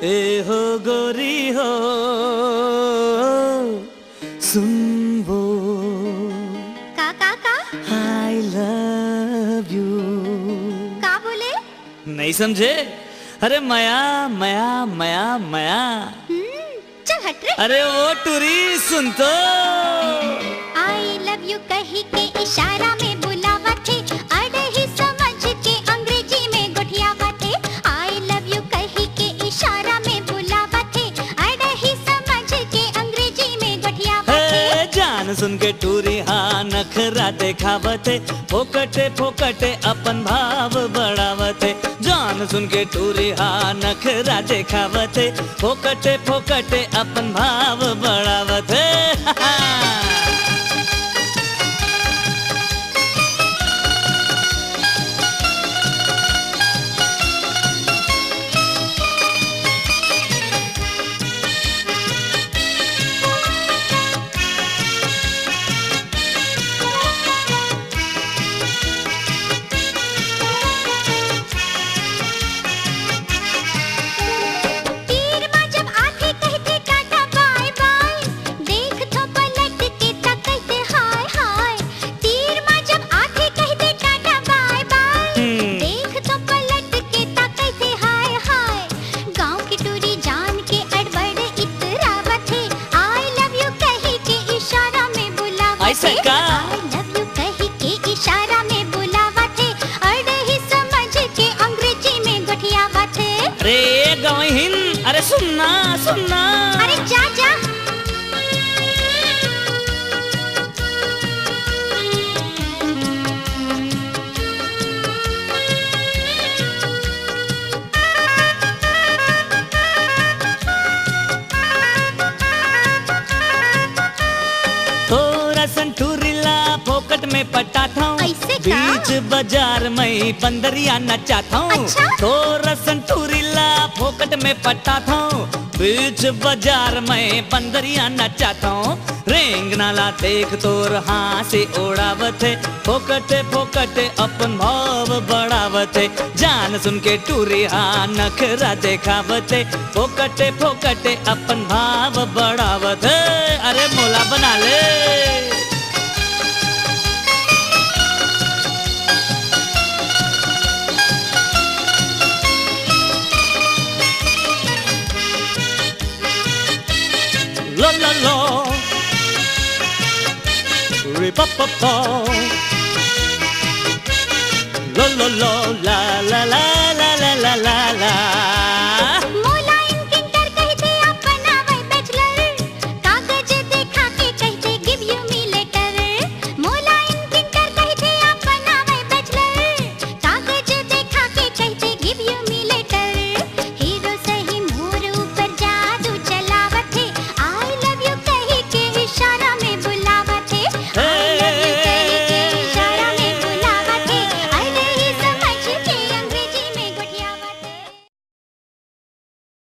ए हो गोरी हो सुन वो का आई लव यू का बोले? नहीं समझे? अरे मया मया मया मया चल हट रे। अरे वो टूरी सुन तो आई लव यू कही के इशारा में बुलावा थे, अड़े ही समझ के अंग्रेजी में गोठियावा थे। आई लव यू कही के इशारा में बुलावा थे, अड़े ही समझ के अंग्रेजी में गोठियावा थे। जान सुन के टूरी हाँ नखरा देखावते, फोकटे फोकटे अपन भाव बढ़ावते। जान सुन के टूरी हाँ नखरा देखावते, फोकटे फोकटे अपन भाव बढ़ावते। ऐसे का आई लव यू कही के इशारा में बुलावा थे, अड़े ही समझ के अंग्रेजी में गोठियावा थे। अरे गवहिन अरे सुनना सुनना अरे जा जा। संटूरिला फोकट में पटा था, बीच बाजार में बंदरिया नचा था। अच्छा? तोरा संटूरिला फोकट में पटा था, बीच बाजार में बंदरिया नचा था। रेंग नाला देख तोर हाँ से उड़ावते, फोकटे फोकटे अपन भाव बढ़ावते। जान सुन के टूरी हाँ नखरा देखावते, फोकटे फोकटे अपन भाव बढ़ावते। अरे मोला बना ले। लो लो लो ri pa pa pa, lo lo lo la la la.